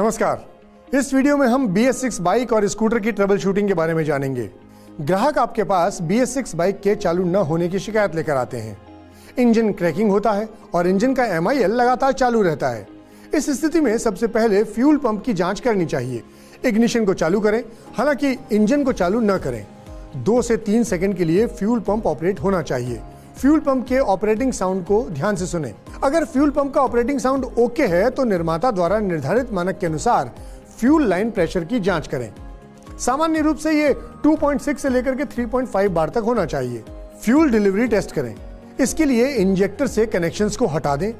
नमस्कार। इस वीडियो में हम BS6 बाइक और स्कूटर की ट्रबल शूटिंग के बारे में जानेंगे। ग्राहक आपके पास BS6 बाइक के चालू न होने की शिकायत लेकर आते हैं। इंजन क्रैकिंग होता है और इंजन का MIL लगातार चालू रहता है। इस स्थिति में सबसे पहले फ्यूल पंप की जांच करनी चाहिए। इग्निशन को चालू करें, हालांकि इंजन को चालू न करें। 2 से 3 सेकंड के लिए फ्यूल पंप ऑपरेट होना चाहिए। फ्यूल पंप के ऑपरेटिंग साउंड को ध्यान से सुनें। अगर फ्यूल पंप का ऑपरेटिंग साउंड ओके है तो निर्माता द्वारा निर्धारित मानक के अनुसार फ्यूल लाइन प्रेशर की जांच करें। सामान्य रूप से ये 2.6 से लेकर के 3.5 बार तक होना चाहिए। फ्यूल डिलीवरी टेस्ट करें। इसके लिए इंजेक्टर से कनेक्शंस को हटा दें।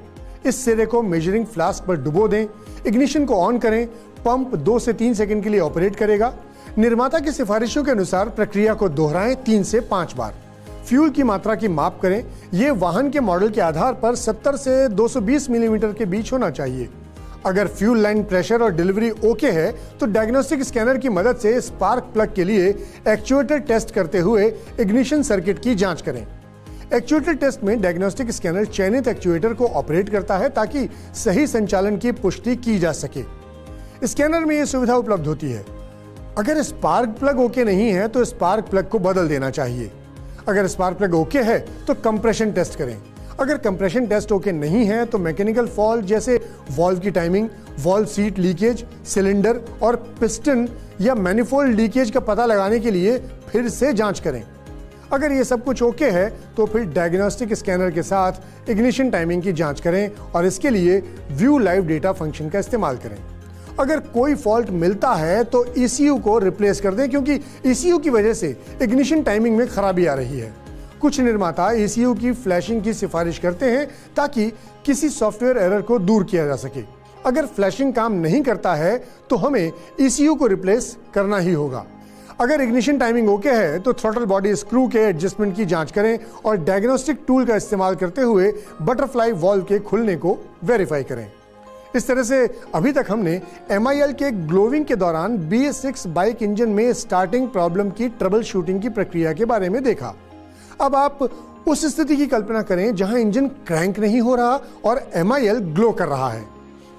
इस सिरे को मेजरिंग फ्लास्क पर डुबो दें। इग्निशन को ऑन करें। पंप 2 से 3 सेकंड के लिए ऑपरेट करेगा। निर्माता की सिफारिशों के अनुसार प्रक्रिया को दोहराएं 3 से 5 बार। फ्यूल की मात्रा की माप करें। यह वाहन के मॉडल के आधार पर 70 से 220 मिलीमीटर के बीच होना चाहिए। अगर फ्यूल लाइन प्रेशर और डिलीवरी ओके है तो डायग्नोस्टिक स्कैनर की मदद से स्पार्क प्लग के लिए एक्चुएटर टेस्ट करते हुए इग्निशन सर्किट की जांच करें। एक्चुएटर टेस्ट में डायग्नोस्टिक स्कैनर चयनित एक्चुएटर को ऑपरेट करता है ताकि सही संचालन की पुष्टि की जा सके। स्कैनर में यह सुविधा उपलब्ध होती है। अगर स्पार्क प्लग ओके नहीं है तो स्पार्क प्लग को बदल देना चाहिए। अगर स्पार्क प्लग ओके है तो कंप्रेशन टेस्ट करें। अगर कंप्रेशन टेस्ट ओके नहीं है तो मैकेनिकल फॉल्ट जैसे वॉल्व की timing, valve seat leakage, cylinder और पिस्टन या मैनिफोल्ड लीकेज का पता लगाने के लिए फिर से जांच करें। अगर ये सब कुछ ओके है तो फिर डायग्नोस्टिक स्कैनर के साथ इग्निशन टाइमिंग की जांच करें और इसके लिए व्यू लाइव डेटा फंक्शन का इस्तेमाल करें। अगर कोई फॉल्ट मिलता है तो ECU को रिप्लेस कर दें, क्योंकि ECU की वजह से इग्निशन टाइमिंग में खराबी आ रही है। कुछ निर्माता ECU की फ्लैशिंग की सिफारिश करते हैं ताकि किसी सॉफ्टवेयर एरर को दूर किया जा सके। अगर फ्लैशिंग काम नहीं करता है तो हमें ECU को रिप्लेस करना ही होगा। अगर इग्निशन टाइमिंग ओके है तो थ्रॉटल बॉडी स्क्रू के एडजस्टमेंट की जांच करें और डायग्नोस्टिक टूल का इस्तेमाल करते हुए बटरफ्लाई वॉल्व के खुलने को वेरीफाई करें। इस तरह से अभी तक हमने MIL के ग्लोविंग के दौरान BS6 बाइक इंजन में स्टार्टिंग प्रॉब्लम की ट्रबल शूटिंग की प्रक्रिया के बारे में देखा। अब आप उस स्थिति की कल्पना करें जहां इंजन क्रैंक नहीं हो रहा और MIL ग्लो कर रहा है।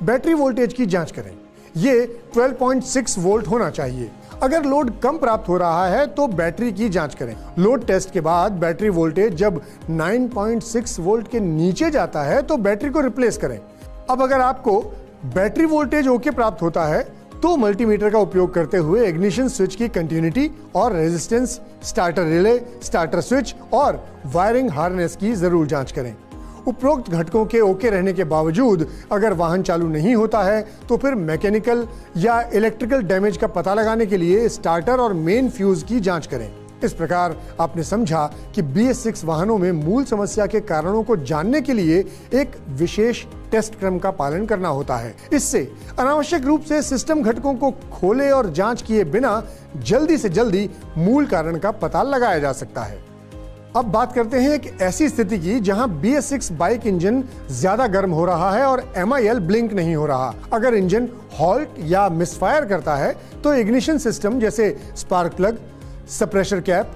बैटरी वोल्टेज की जांच करें। ये 12.6 वोल्ट होना चाहिए। अगर लोड कम प्राप्त हो रहा है तो बैटरी की जांच करें। लोड टेस्ट के बाद बैटरी वोल्टेज जब 9.6 वोल्ट के नीचे जाता है तो बैटरी को रिप्लेस करें। अब अगर आपको बैटरी वोल्टेज ओके प्राप्त होता है तो मल्टीमीटर का उपयोग करते हुए इग्निशन स्विच की कंटिन्यूटी और resistance, starter relay, starter switch और वायरिंग हार्नेस की जरूर जांच करें। उपरोक्त घटकों के ओके रहने के बावजूद अगर वाहन चालू नहीं होता है तो फिर मैकेनिकल या इलेक्ट्रिकल डैमेज का पता लगाने के लिए स्टार्टर और मेन फ्यूज की जांच करें। इस प्रकार आपने समझा कि BS6 वाहनों में मूल समस्या के कारणों को जानने के लिए एक विशेष टेस्ट क्रम का पालन करना होता है। इससे अनावश्यक रूप से सिस्टम घटकों को खोले और जांच किए बिना जल्दी से जल्दी मूल कारण का पता लगाया जा सकता है। अब बात करते हैं एक ऐसी स्थिति की जहां BS6 बाइक इंजन ज्यादा गर्म हो रहा है और MIL ब्लिंक नहीं हो रहा। अगर इंजन हॉल्ट या मिसफायर करता है तो इग्निशन सिस्टम जैसे spark plug, suppressor cap,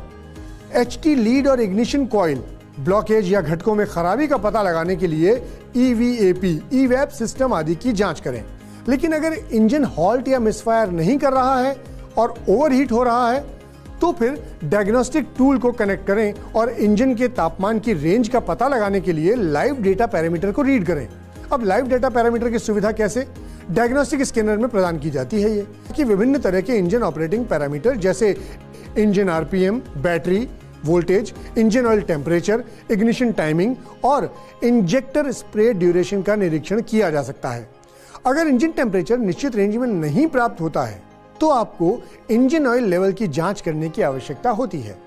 HT lead और इग्निशन कॉइल ब्लॉकेज या घटकों में खराबी का पता लगाने के लिए EVAP सिस्टम आदि की जांच करें। लेकिन अगर इंजन हॉल्ट या मिसफायर नहीं कर रहा है और ओवरहीट हो रहा है तो फिर डायग्नोस्टिक टूल को कनेक्ट करें और इंजन के तापमान की रेंज का पता लगाने के लिए लाइव डेटा पैरामीटर को रीड करें। अब लाइव डेटा पैरामीटर की सुविधा कैसे डायग्नोस्टिक स्कैनर में प्रदान की जाती है? ये कि विभिन्न तरह के इंजन ऑपरेटिंग पैरामीटर जैसे engine RPM, battery voltage, engine oil temperature, ignition timing और इंजेक्टर स्प्रे ड्यूरेशन का निरीक्षण किया जा सकता है। अगर इंजन टेम्परेचर निश्चित रेंज में नहीं प्राप्त होता है तो आपको इंजन ऑयल लेवल की जांच करने की आवश्यकता होती है।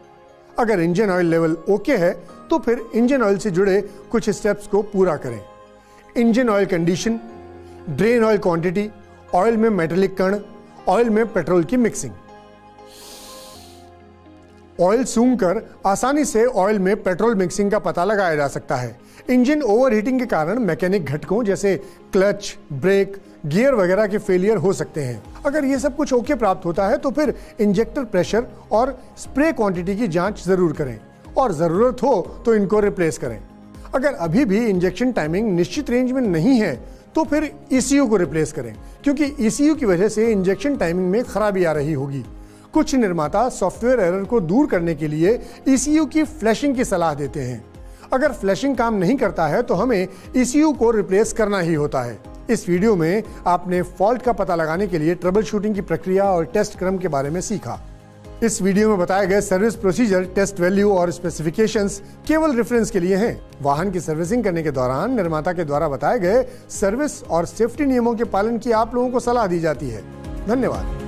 अगर इंजन ऑयल लेवल ओके है तो फिर इंजन ऑयल से जुड़े कुछ स्टेप्स को पूरा करें। Engine oil condition, drain oil quantity, oil में मेटेलिक कण, ऑयल में पेट्रोल की मिक्सिंग। ऑयल सूंघ कर आसानी से ऑयल में पेट्रोल मिक्सिंग का पता लगाया जा सकता है। इंजन ओवरहीटिंग के कारण मैकेनिक घटकों जैसे क्लच, ब्रेक, गियर वगैरह के फेलियर हो सकते हैं। अगर ये सब कुछ ओके प्राप्त होता है तो फिर इंजेक्टर प्रेशर और स्प्रे क्वांटिटी की जांच जरूर करें और जरूरत हो तो इनको रिप्लेस करें। अगर अभी भी इंजेक्शन टाइमिंग निश्चित रेंज में नहीं है तो फिर ECU को रिप्लेस करें, क्योंकि ECU की वजह से इंजेक्शन टाइमिंग में खराबी आ रही होगी। कुछ निर्माता सॉफ्टवेयर एरर को दूर करने के लिए ECU की फ्लैशिंग की सलाह देते हैं। अगर फ्लैशिंग काम नहीं करता है तो हमें ECU को रिप्लेस करना ही होता है। इस वीडियो में आपने फॉल्ट का पता लगाने के लिए ट्रबल शूटिंग की प्रक्रिया और टेस्ट क्रम के बारे में सीखा। इस वीडियो में बताए गए सर्विस प्रोसीजर, टेस्ट वैल्यू और स्पेसिफिकेशंस केवल रेफरेंस के लिए हैं। वाहन की सर्विसिंग करने के दौरान निर्माता के द्वारा बताए गए सर्विस और सेफ्टी नियमों के पालन की आप लोगों को सलाह दी जाती है। धन्यवाद।